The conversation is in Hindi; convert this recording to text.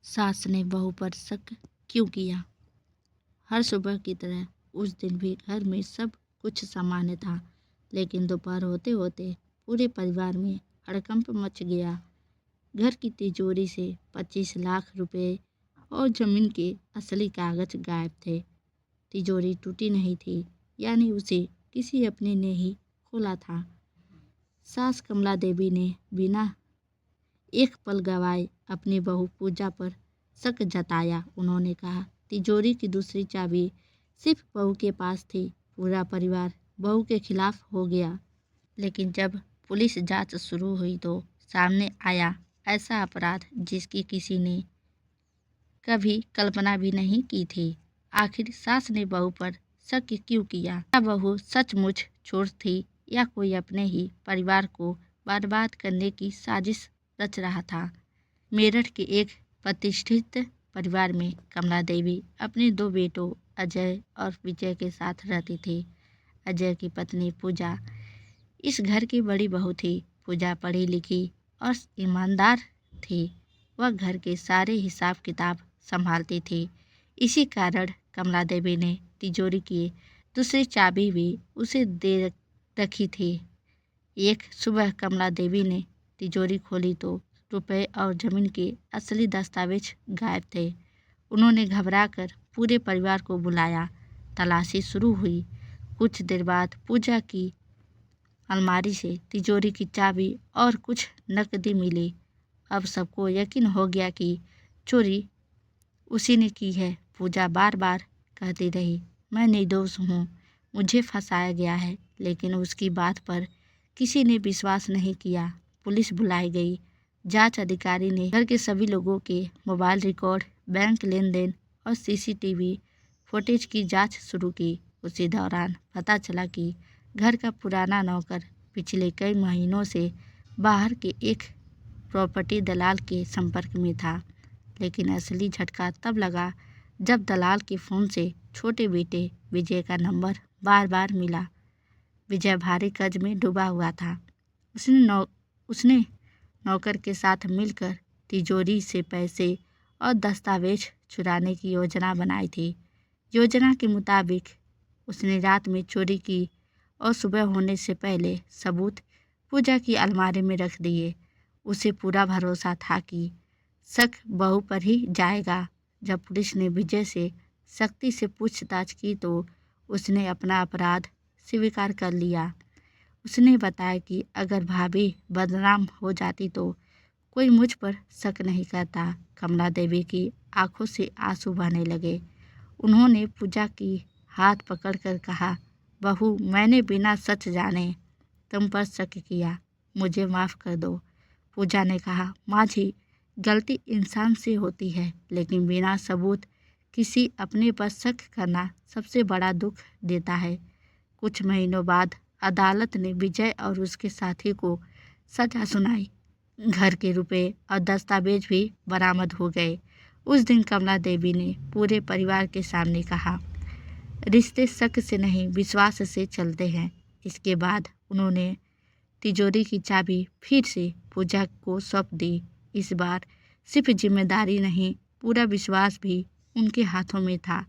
सास ने बहू पर शक क्यों किया। हर सुबह की तरह उस दिन भी घर में सब कुछ सामान्य था, लेकिन दोपहर होते होते पूरे परिवार में हड़कंप मच गया। घर की तिजोरी से 25 लाख रुपए और जमीन के असली कागज गायब थे। तिजोरी टूटी नहीं थी, यानी उसे किसी अपने ने ही खोला था। सास कमला देवी ने बिना एक पल गवाए अपनी बहू पूजा पर शक जताया। उन्होंने कहा, तिजोरी की दूसरी चाबी सिर्फ बहू के पास थी। पूरा परिवार बहू के खिलाफ हो गया। लेकिन जब पुलिस जांच शुरू हुई तो सामने आया ऐसा अपराध जिसकी किसी ने कभी कल्पना भी नहीं की थी। आखिर सास ने बहू पर शक क्यों किया? क्या बहू सचमुच चोर थी या कोई अपने ही परिवार को बर्बाद करने की साजिश रच रहा था? मेरठ के एक प्रतिष्ठित परिवार में कमला देवी अपने 2 बेटों अजय और विजय के साथ रहती थी। अजय की पत्नी पूजा इस घर की बड़ी बहू थी। पूजा पढ़ी लिखी और ईमानदार थी। वह घर के सारे हिसाब किताब संभालती थी। इसी कारण कमला देवी ने तिजोरी की दूसरी चाबी भी उसे दे रखी थी। एक सुबह कमला देवी ने तिजोरी खोली तो रुपए और जमीन के असली दस्तावेज गायब थे। उन्होंने घबराकर पूरे परिवार को बुलाया। तलाशी शुरू हुई। कुछ देर बाद पूजा की अलमारी से तिजोरी की चाबी और कुछ नकदी मिली। अब सबको यकीन हो गया कि चोरी उसी ने की है। पूजा बार बार कहती रही, मैं निर्दोष हूँ, मुझे फंसाया गया है, लेकिन उसकी बात पर किसी ने विश्वास नहीं किया। पुलिस बुलाई गई। जांच अधिकारी ने घर के सभी लोगों के मोबाइल रिकॉर्ड, बैंक लेन देन और सीसीटीवी फुटेज की जांच शुरू की। उसी दौरान पता चला कि घर का पुराना नौकर पिछले कई महीनों से बाहर के एक प्रॉपर्टी दलाल के संपर्क में था। लेकिन असली झटका तब लगा जब दलाल के फ़ोन से छोटे बेटे विजय का नंबर बार बार मिला। विजय भारी कर्ज में डूबा हुआ था। उसने नौकर के साथ मिलकर तिजोरी से पैसे और दस्तावेज चुराने की योजना बनाई थी। योजना के मुताबिक उसने रात में चोरी की और सुबह होने से पहले सबूत पूजा की अलमारी में रख दिए। उसे पूरा भरोसा था कि शक बहू पर ही जाएगा। जब पुलिस ने विजय से सख्ती से पूछताछ की तो उसने अपना अपराध स्वीकार कर लिया। उसने बताया कि अगर भाभी बदनाम हो जाती तो कोई मुझ पर शक नहीं करता। कमला देवी की आंखों से आंसू बहने लगे। उन्होंने पूजा की हाथ पकड़कर कहा, बहू, मैंने बिना सच जाने तुम पर शक किया, मुझे माफ़ कर दो। पूजा ने कहा, माँ जी, गलती इंसान से होती है, लेकिन बिना सबूत किसी अपने पर शक करना सबसे बड़ा दुख देता है। कुछ महीनों बाद अदालत ने विजय और उसके साथी को सजा सुनाई। घर के रुपए और दस्तावेज भी बरामद हो गए। उस दिन कमला देवी ने पूरे परिवार के सामने कहा, रिश्ते शक से नहीं विश्वास से चलते हैं। इसके बाद उन्होंने तिजोरी की चाबी फिर से पूजा को सौंप दी। इस बार सिर्फ जिम्मेदारी नहीं, पूरा विश्वास भी उनके हाथों में था।